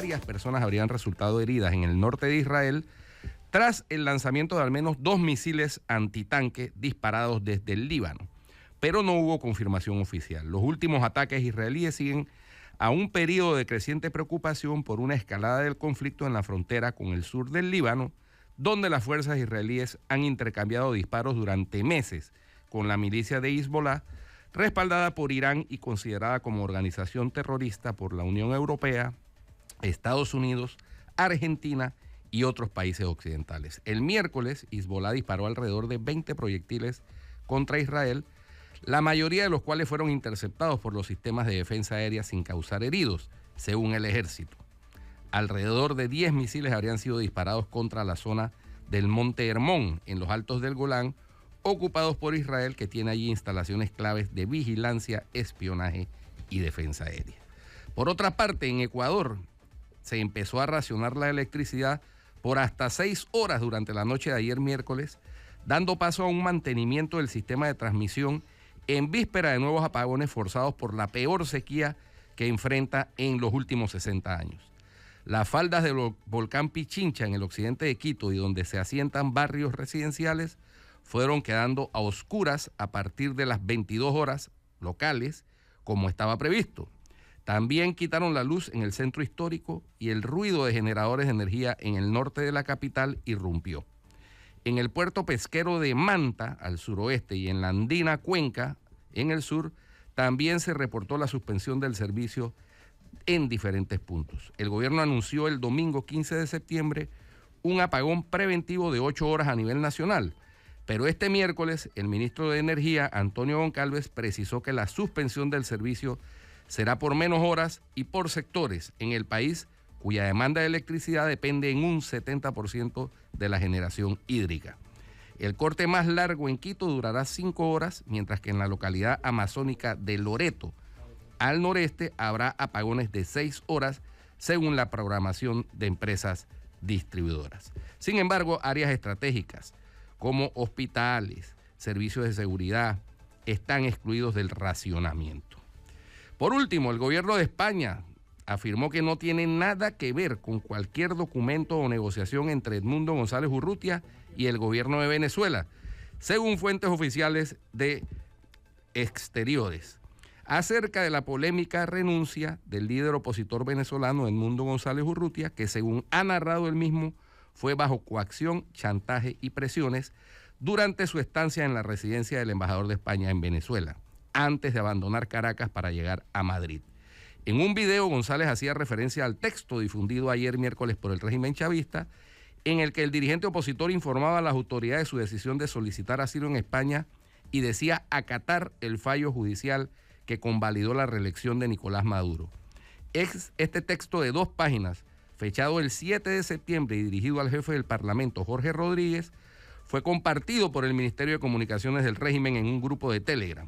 varias personas habrían resultado heridas en el norte de Israel tras el lanzamiento de al menos 2 misiles antitanque disparados desde el Líbano, pero no hubo confirmación oficial. Los últimos ataques israelíes siguen a un periodo de creciente preocupación por una escalada del conflicto en la frontera con el sur del Líbano, donde las fuerzas israelíes han intercambiado disparos durante meses con la milicia de Hezbollah, respaldada por Irán y considerada como organización terrorista por la Unión Europea, Estados Unidos, Argentina y otros países occidentales. El miércoles, Hezbollah disparó alrededor de 20 proyectiles contra Israel, la mayoría de los cuales fueron interceptados por los sistemas de defensa aérea sin causar heridos, según el ejército. Alrededor de 10 misiles habrían sido disparados contra la zona del Monte Hermón, en los altos del Golán, ocupados por Israel, que tiene allí instalaciones claves de vigilancia, espionaje y defensa aérea. Por otra parte, en Ecuador se empezó a racionar la electricidad por hasta 6 horas durante la noche de ayer miércoles, dando paso a un mantenimiento del sistema de transmisión en víspera de nuevos apagones forzados por la peor sequía que enfrenta en los últimos 60 años. Las faldas del volcán Pichincha en el occidente de Quito y donde se asientan barrios residenciales fueron quedando a oscuras a partir de las 22 horas locales, como estaba previsto. También quitaron la luz en el centro histórico y el ruido de generadores de energía en el norte de la capital irrumpió. En el puerto pesquero de Manta, al suroeste, y en la andina Cuenca, en el sur, también se reportó la suspensión del servicio en diferentes puntos. El gobierno anunció el domingo 15 de septiembre un apagón preventivo de 8 horas a nivel nacional, pero este miércoles el ministro de Energía, Antonio Goncalves, precisó que la suspensión del servicio será por menos horas y por sectores en el país cuya demanda de electricidad depende en un 70% de la generación hídrica. El corte más largo en Quito durará 5 horas, mientras que en la localidad amazónica de Loreto, al noreste, habrá apagones de 6 horas, según la programación de empresas distribuidoras. Sin embargo, áreas estratégicas como hospitales, servicios de seguridad, están excluidos del racionamiento. Por último, el gobierno de España afirmó que no tiene nada que ver con cualquier documento o negociación entre Edmundo González Urrutia y el gobierno de Venezuela, según fuentes oficiales de Exteriores, acerca de la polémica renuncia del líder opositor venezolano Edmundo González Urrutia, que según ha narrado él mismo, fue bajo coacción, chantaje y presiones durante su estancia en la residencia del embajador de España en Venezuela, antes de abandonar Caracas para llegar a Madrid. En un video, González hacía referencia al texto difundido ayer miércoles por el régimen chavista, en el que el dirigente opositor informaba a las autoridades de su decisión de solicitar asilo en España y decía acatar el fallo judicial que convalidó la reelección de Nicolás Maduro. Este texto de 2 páginas, fechado el 7 de septiembre y dirigido al jefe del Parlamento, Jorge Rodríguez, fue compartido por el Ministerio de Comunicaciones del régimen en un grupo de Telegram.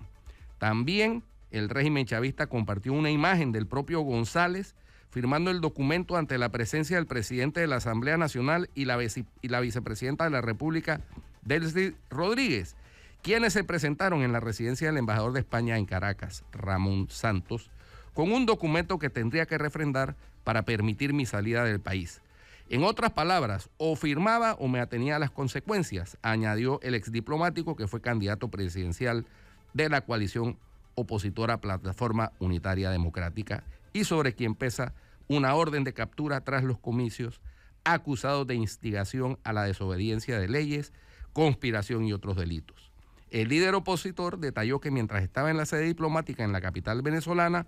También el régimen chavista compartió una imagen del propio González firmando el documento ante la presencia del presidente de la Asamblea Nacional y la vicepresidenta de la República, Delcy Rodríguez, quienes se presentaron en la residencia del embajador de España en Caracas, Ramón Santos, con un documento que tendría que refrendar para permitir mi salida del país. En otras palabras, o firmaba o me atenía a las consecuencias, añadió el exdiplomático que fue candidato presidencial de la coalición opositora Plataforma Unitaria Democrática y sobre quien pesa una orden de captura tras los comicios, acusado de instigación a la desobediencia de leyes, conspiración y otros delitos. El líder opositor detalló que mientras estaba en la sede diplomática en la capital venezolana,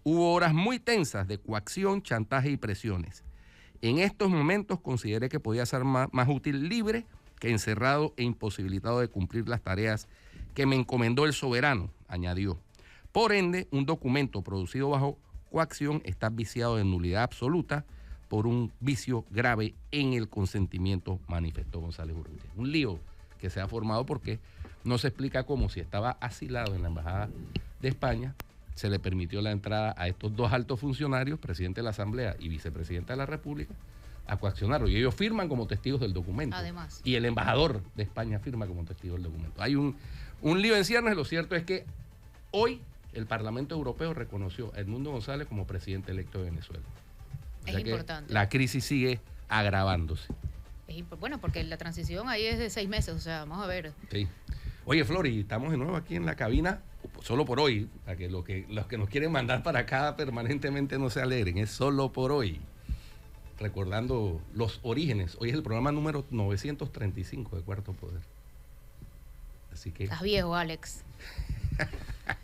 hubo horas muy tensas de coacción, chantaje y presiones. En estos momentos consideré que podía ser más útil libre que encerrado e imposibilitado de cumplir las tareas que me encomendó el soberano, añadió. Por ende, un documento producido bajo coacción está viciado de nulidad absoluta por un vicio grave en el consentimiento, manifestó González Urrutia. Un lío que se ha formado porque no se explica cómo, si estaba asilado en la Embajada de España, se le permitió la entrada a estos 2 altos funcionarios, presidente de la Asamblea y vicepresidenta de la República, a coaccionarlo. Y ellos firman como testigos del documento. Además. Y el embajador de España firma como testigo del documento. Hay un lío en ciernes. Lo cierto es que hoy el Parlamento Europeo reconoció a Edmundo González como presidente electo de Venezuela. O Es sea que importante. la crisis sigue agravándose. Bueno, porque la transición ahí es de 6 meses, o sea, vamos a ver. Sí. Oye, Flori, estamos de nuevo aquí en la cabina, solo por hoy, para que los que nos quieren mandar para acá permanentemente no se alegren, es solo por hoy. Recordando los orígenes. Hoy es el programa número 935 de Cuarto Poder. Así que... Estás viejo, Alex.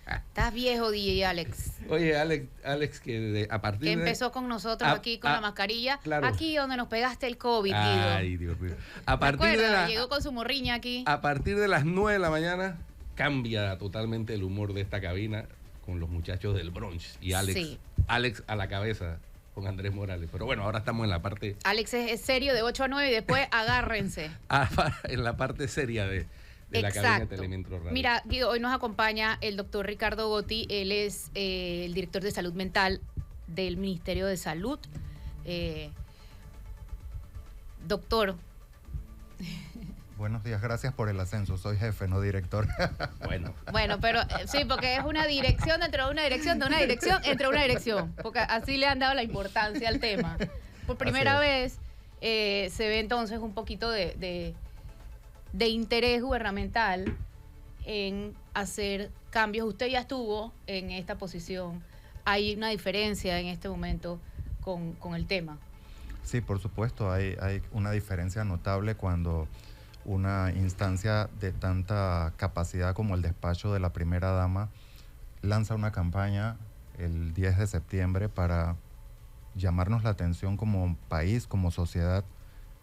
Estás viejo, DJ Alex. Oye, Alex, que a partir que de... empezó con nosotros aquí con la mascarilla. Claro. Aquí donde nos pegaste el COVID, Guido. Ay, Dios mío. A partir Llegó con su morriña aquí. A partir de las 9 de la mañana cambia totalmente el humor de esta cabina con los muchachos del brunch. Y Alex a la cabeza con Andrés Morales. Pero bueno, ahora estamos en la parte... Alex es serio de 8 a 9 y después agárrense. En la parte seria de la cabina de Telemetro Radio. Mira, Guido, hoy nos acompaña el doctor Ricardo Gotti. Él es el director de salud mental del Ministerio de Salud. Doctor. Buenos días, gracias por el ascenso. Soy jefe, no director. Bueno, pero sí, porque es una dirección dentro de una dirección, de una dirección entre una dirección. Porque así le han dado la importancia al tema. Por primera vez se ve entonces un poquito de interés gubernamental en hacer cambios. Usted ya estuvo en esta posición. ¿Hay una diferencia en este momento con el tema? Sí, por supuesto, hay una diferencia notable cuando una instancia de tanta capacidad como el despacho de la primera dama lanza una campaña el 10 de septiembre para llamarnos la atención como país, como sociedad,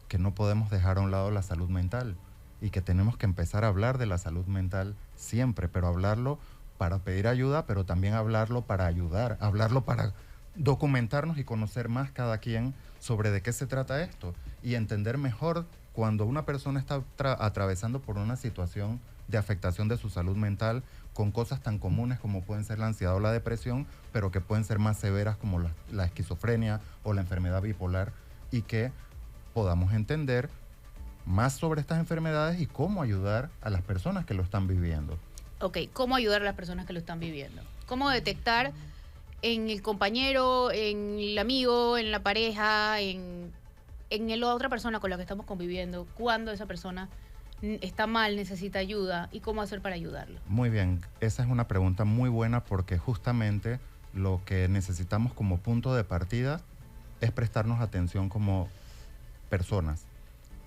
que no podemos dejar a un lado la salud mental y que tenemos que empezar a hablar de la salud mental siempre, pero hablarlo para pedir ayuda, pero también hablarlo para ayudar, hablarlo para documentarnos y conocer más cada quien sobre de qué se trata esto y entender mejor cuando una persona está atravesando por una situación de afectación de su salud mental con cosas tan comunes como pueden ser la ansiedad o la depresión, pero que pueden ser más severas como la esquizofrenia o la enfermedad bipolar, y que podamos entender más sobre estas enfermedades y cómo ayudar a las personas que lo están viviendo. Ok, ¿cómo ayudar a las personas que lo están viviendo? ¿Cómo detectar en el compañero, en el amigo, en la pareja, en la otra persona con la que estamos conviviendo, cuando esa persona está mal, necesita ayuda, y cómo hacer para ayudarlo? Muy bien, esa es una pregunta muy buena, porque justamente lo que necesitamos como punto de partida es prestarnos atención como personas,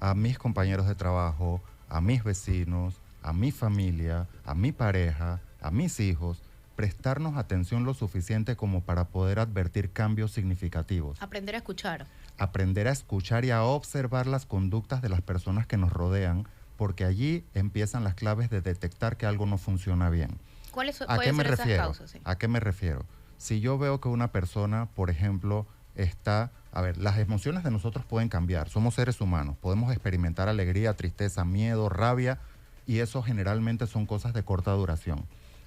a mis compañeros de trabajo, a mis vecinos, a mi familia, a mi pareja, a mis hijos, prestarnos atención lo suficiente como para poder advertir cambios significativos. Aprender a escuchar. Aprender a escuchar y a observar las conductas de las personas que nos rodean, porque allí empiezan las claves de detectar que algo no funciona bien. ¿Cuáles pueden ser esas causas? Sí. ¿A qué me refiero? Si yo veo que una persona, por ejemplo, está... A ver, las emociones de nosotros pueden cambiar. Somos seres humanos. Podemos experimentar alegría, tristeza, miedo, rabia, y eso generalmente son cosas de corta duración.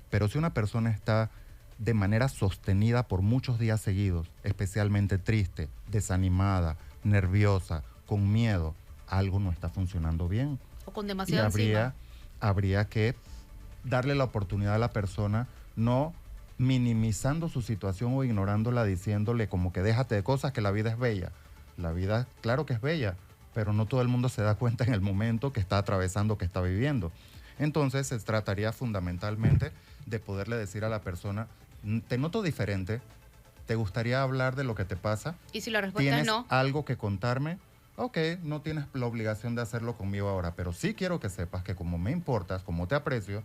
Pero si una persona está de manera sostenida por muchos días seguidos, especialmente triste, desanimada, nerviosa, con miedo, algo no está funcionando bien. O con demasiada ansiedad. Habría que darle la oportunidad a la persona, no minimizando su situación o ignorándola, diciéndole como que déjate de cosas, que la vida es bella. La vida, claro que es bella, pero no todo el mundo se da cuenta en el momento que está atravesando, que está viviendo. Entonces se trataría fundamentalmente de poderle decir a la persona, te noto diferente, ¿te gustaría hablar de lo que te pasa? Y si la respuesta es no. ¿Tienes algo que contarme? Ok, no tienes la obligación de hacerlo conmigo ahora, pero sí quiero que sepas que como me importas, como te aprecio,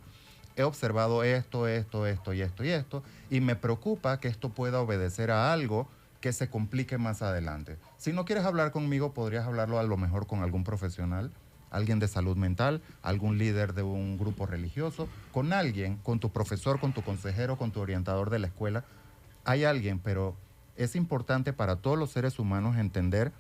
he observado esto y esto, y me preocupa que esto pueda obedecer a algo que se complique más adelante. Si no quieres hablar conmigo, podrías hablarlo a lo mejor con algún profesional, alguien de salud mental, algún líder de un grupo religioso, con alguien, con tu profesor, con tu consejero, con tu orientador de la escuela. Hay alguien, pero es importante para todos los seres humanos entender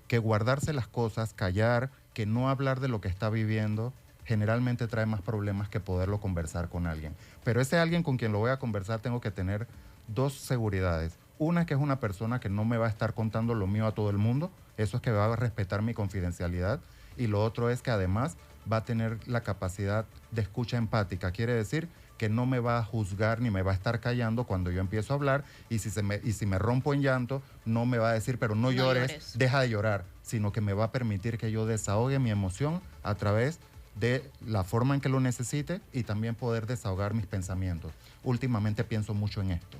que guardarse las cosas, callar, que no hablar de lo que está viviendo, generalmente trae más problemas que poderlo conversar con alguien. Pero ese alguien con quien lo voy a conversar tengo que tener dos seguridades. Una, que es una persona que no me va a estar contando lo mío a todo el mundo, eso es que va a respetar mi confidencialidad. Y lo otro es que además va a tener la capacidad de escucha empática, quiere decir que no me va a juzgar ni me va a estar callando cuando yo empiezo a hablar, y si me rompo en llanto, no me va a decir, pero no llores, deja de llorar, sino que me va a permitir que yo desahogue mi emoción a través de la forma en que lo necesite y también poder desahogar mis pensamientos. Últimamente pienso mucho en esto.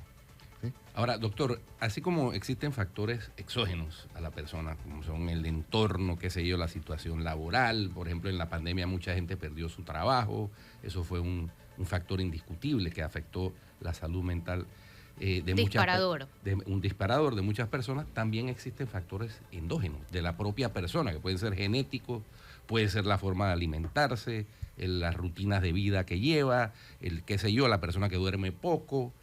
¿Sí? Ahora, doctor, así como existen factores exógenos a la persona, como son el entorno, qué sé yo, la situación laboral, por ejemplo, en la pandemia mucha gente perdió su trabajo, eso fue un factor indiscutible que afectó la salud mental un disparador de muchas personas. También existen factores endógenos de la propia persona, que pueden ser genéticos, puede ser la forma de alimentarse, las rutinas de vida que lleva, qué sé yo, la persona que duerme poco.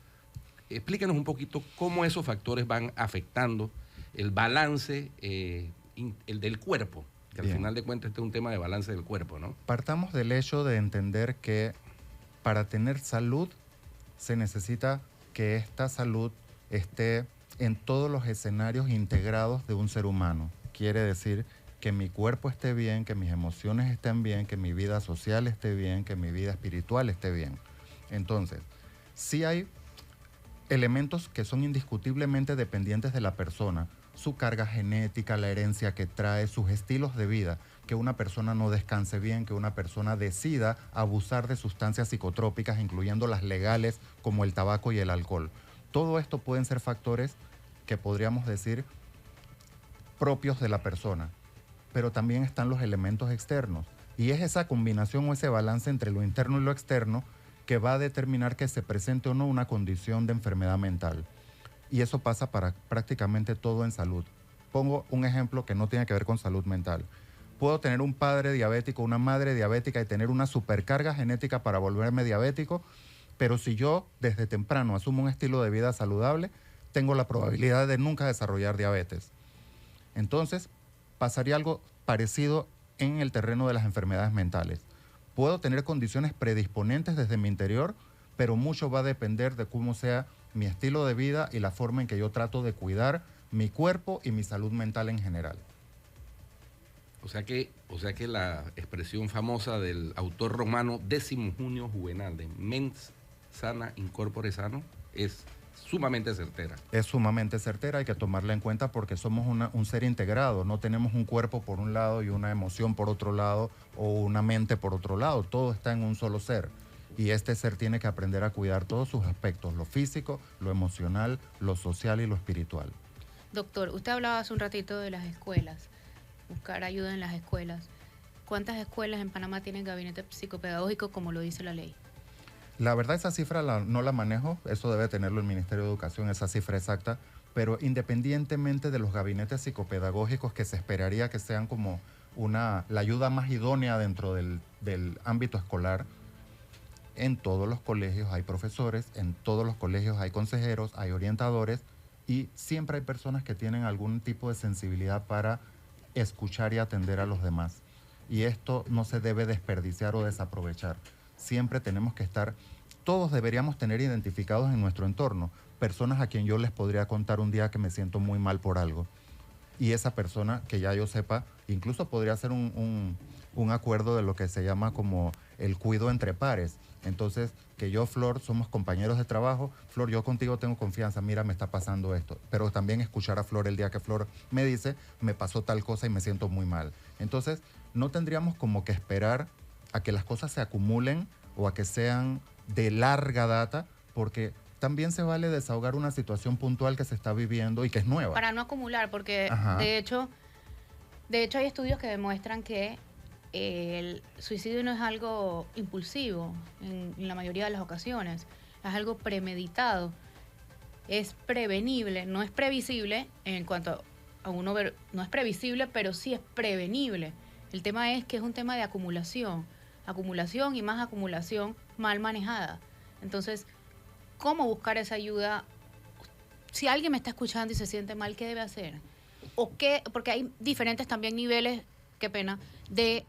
Explíquenos un poquito cómo esos factores van afectando el balance el del cuerpo, que al final de cuentas este es un tema de balance del cuerpo, ¿no? Partamos del hecho de entender que para tener salud se necesita que esta salud esté en todos los escenarios integrados de un ser humano. Quiere decir que mi cuerpo esté bien, que mis emociones estén bien, que mi vida social esté bien, que mi vida espiritual esté bien. Entonces, sí hay elementos que son indiscutiblemente dependientes de la persona, su carga genética, la herencia que trae, sus estilos de vida, que una persona no descanse bien, que una persona decida abusar de sustancias psicotrópicas, incluyendo las legales como el tabaco y el alcohol. Todo esto pueden ser factores que podríamos decir propios de la persona, pero también están los elementos externos, y es esa combinación o ese balance entre lo interno y lo externo que va a determinar que se presente o no una condición de enfermedad mental. Y eso pasa para prácticamente todo en salud. Pongo un ejemplo que no tiene que ver con salud mental. Puedo tener un padre diabético, una madre diabética y tener una supercarga genética para volverme diabético, pero si yo desde temprano asumo un estilo de vida saludable, tengo la probabilidad de nunca desarrollar diabetes. Entonces, pasaría algo parecido en el terreno de las enfermedades mentales. Puedo tener condiciones predisponentes desde mi interior, pero mucho va a depender de cómo sea mi estilo de vida y la forma en que yo trato de cuidar mi cuerpo y mi salud mental en general. O sea que la expresión famosa del autor romano Décimo Junio Juvenal de mens sana in corpore sano es sumamente certera. Es sumamente certera, hay que tomarla en cuenta porque somos un ser integrado, no tenemos un cuerpo por un lado y una emoción por otro lado o una mente por otro lado, todo está en un solo ser. Y este ser tiene que aprender a cuidar todos sus aspectos, lo físico, lo emocional, lo social y lo espiritual. Doctor, usted hablaba hace un ratito de las escuelas, buscar ayuda en las escuelas. ¿Cuántas escuelas en Panamá tienen gabinete psicopedagógico como lo dice la ley? La verdad esa cifra no la manejo, eso debe tenerlo el Ministerio de Educación, esa cifra exacta, pero independientemente de los gabinetes psicopedagógicos que se esperaría que sean como la ayuda más idónea dentro del ámbito escolar, en todos los colegios hay profesores, en todos los colegios hay consejeros, hay orientadores y siempre hay personas que tienen algún tipo de sensibilidad para escuchar y atender a los demás. Y esto no se debe desperdiciar o desaprovechar. Siempre tenemos que estar, todos deberíamos tener identificados en nuestro entorno personas a quien yo les podría contar un día que me siento muy mal por algo. Y esa persona, que ya yo sepa, incluso podría ser un acuerdo de lo que se llama como el cuido entre pares. Entonces, que yo, Flor, somos compañeros de trabajo. Flor, yo contigo tengo confianza, mira, me está pasando esto. Pero también escuchar a Flor el día que Flor me dice, me pasó tal cosa y me siento muy mal. Entonces, no tendríamos como que esperar a que las cosas se acumulen o a que sean de larga data, porque también se vale desahogar una situación puntual que se está viviendo y que es nueva. Para no acumular, porque de hecho hay estudios que demuestran que el suicidio no es algo impulsivo en la mayoría de las ocasiones, es algo premeditado, es prevenible, no es previsible en cuanto a uno ver, no es previsible, pero sí es prevenible. El tema es que es un tema de acumulación y más acumulación mal manejada. Entonces, ¿cómo buscar esa ayuda? Si alguien me está escuchando y se siente mal, ¿qué debe hacer? ¿O qué? Porque hay diferentes también niveles, qué pena, de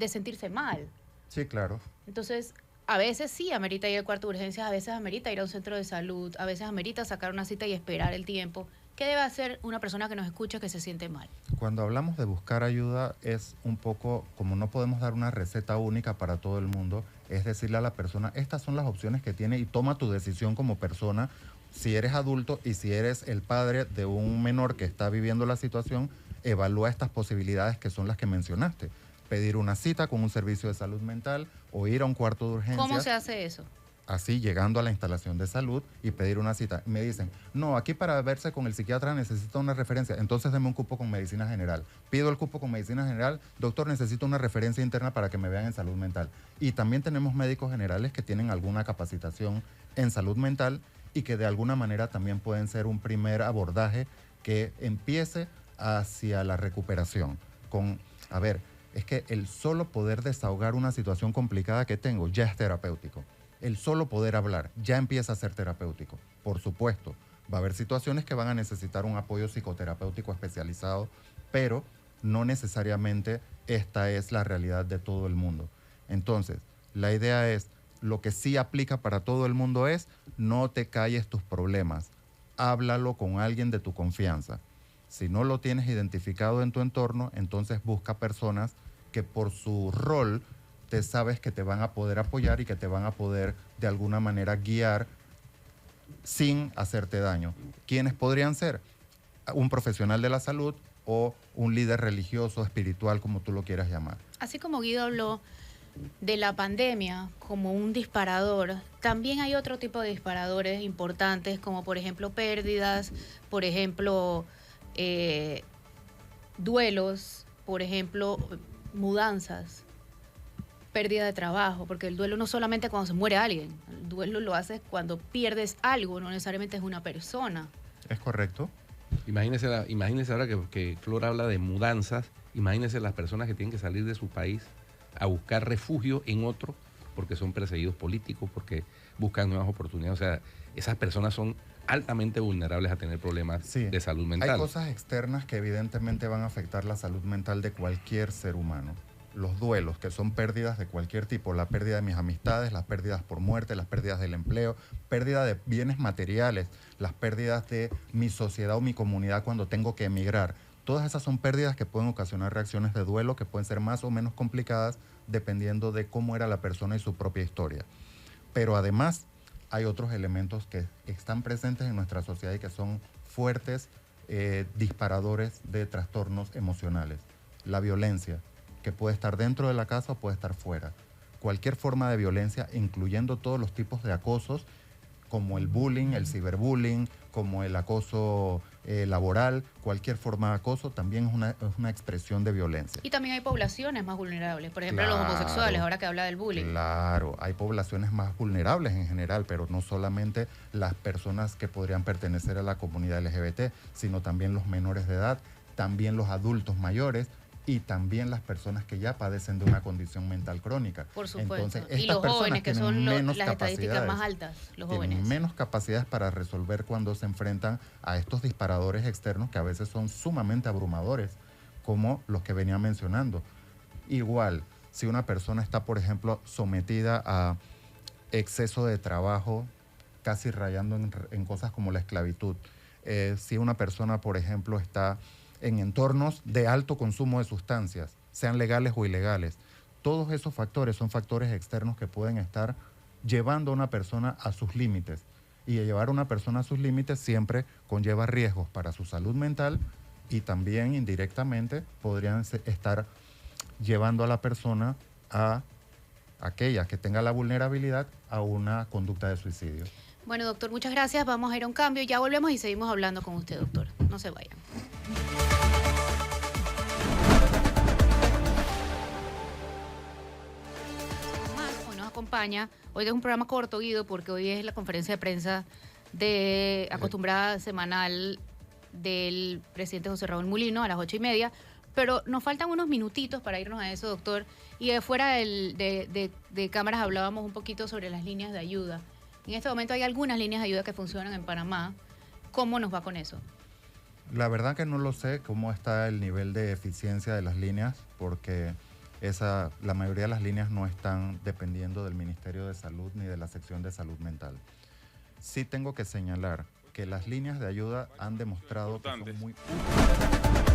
sentirse mal. Sí, claro. Entonces, a veces sí amerita ir al cuarto de urgencias, a veces amerita ir a un centro de salud, a veces amerita sacar una cita y esperar el tiempo. ¿Qué debe hacer una persona que nos escucha que se siente mal? Cuando hablamos de buscar ayuda es un poco, como no podemos dar una receta única para todo el mundo, es decirle a la persona, estas son las opciones que tiene y toma tu decisión como persona. Si eres adulto y si eres el padre de un menor que está viviendo la situación, evalúa estas posibilidades que son las que mencionaste. Pedir una cita con un servicio de salud mental o ir a un cuarto de urgencia. ¿Cómo se hace eso? Así, llegando a la instalación de salud y pedir una cita. Me dicen, no, aquí para verse con el psiquiatra necesito una referencia, entonces deme un cupo con medicina general. Pido el cupo con medicina general, doctor, necesito una referencia interna para que me vean en salud mental. Y también tenemos médicos generales que tienen alguna capacitación en salud mental y que de alguna manera también pueden ser un primer abordaje que empiece hacia la recuperación. A ver, es que el solo poder desahogar una situación complicada que tengo ya es terapéutico. El solo poder hablar ya empieza a ser terapéutico. Por supuesto, va a haber situaciones que van a necesitar un apoyo psicoterapéutico especializado, pero no necesariamente esta es la realidad de todo el mundo. Entonces, la idea es, lo que sí aplica para todo el mundo es, no te calles tus problemas, háblalo con alguien de tu confianza. Si no lo tienes identificado en tu entorno, entonces busca personas que por su rol te sabes que te van a poder apoyar y que te van a poder de alguna manera guiar sin hacerte daño. ¿Quiénes podrían ser? Un profesional de la salud o un líder religioso, espiritual, como tú lo quieras llamar. Así como Guido habló de la pandemia como un disparador, también hay otro tipo de disparadores importantes, como por ejemplo pérdidas, por ejemplo duelos, por ejemplo mudanzas, pérdida de trabajo, porque el duelo no solamente cuando se muere alguien, el duelo lo haces cuando pierdes algo, no necesariamente es una persona. ¿Es correcto? Imagínese ahora que Flor habla de mudanzas, imagínese las personas que tienen que salir de su país a buscar refugio en otro porque son perseguidos políticos, porque buscan nuevas oportunidades. O sea, esas personas son altamente vulnerables a tener problemas de salud mental. Hay cosas externas que evidentemente van a afectar la salud mental de cualquier ser humano. Los duelos, que son pérdidas de cualquier tipo, la pérdida de mis amistades, las pérdidas por muerte, las pérdidas del empleo, pérdida de bienes materiales, las pérdidas de mi sociedad o mi comunidad cuando tengo que emigrar. Todas esas son pérdidas que pueden ocasionar reacciones de duelo que pueden ser más o menos complicadas dependiendo de cómo era la persona y su propia historia. Pero además hay otros elementos que están presentes en nuestra sociedad y que son fuertes disparadores de trastornos emocionales. La violencia, que puede estar dentro de la casa o puede estar fuera. Cualquier forma de violencia, incluyendo todos los tipos de acosos, como el bullying, el ciberbullying, como el acoso laboral, cualquier forma de acoso también es una expresión de violencia. Y también hay poblaciones más vulnerables, por ejemplo los homosexuales, ahora que habla del bullying. Claro, hay poblaciones más vulnerables en general, pero no solamente las personas que podrían pertenecer a la comunidad LGBT, sino también los menores de edad, también los adultos mayores, y también las personas que ya padecen de una condición mental crónica. Por supuesto. Entonces, y los jóvenes, que son las capacidades, estadísticas más altas, los jóvenes. Tienen menos capacidades para resolver cuando se enfrentan a estos disparadores externos que a veces son sumamente abrumadores, como los que venía mencionando. Igual, si una persona está, por ejemplo, sometida a exceso de trabajo, casi rayando en cosas como la esclavitud, si una persona, por ejemplo, está en entornos de alto consumo de sustancias, sean legales o ilegales. Todos esos factores son factores externos que pueden estar llevando a una persona a sus límites. Y llevar a una persona a sus límites siempre conlleva riesgos para su salud mental y también indirectamente podrían estar llevando a la persona, a aquella que tenga la vulnerabilidad, a una conducta de suicidio. Bueno, doctor, muchas gracias. Vamos a ir a un cambio. Ya volvemos y seguimos hablando con usted, doctor. No se vayan. Hoy nos acompaña, hoy es un programa corto, Guido, porque hoy es la conferencia de prensa acostumbrada semanal del presidente José Raúl Mulino a las 8:30, pero nos faltan unos minutitos para irnos a eso, doctor. Y fuera de cámaras hablábamos un poquito sobre las líneas de ayuda. En este momento hay algunas líneas de ayuda que funcionan en Panamá. ¿Cómo nos va con eso? La verdad que no lo sé cómo está el nivel de eficiencia de las líneas, porque la mayoría de las líneas no están dependiendo del Ministerio de Salud ni de la sección de salud mental. Sí tengo que señalar que las líneas de ayuda han demostrado que son muy útiles.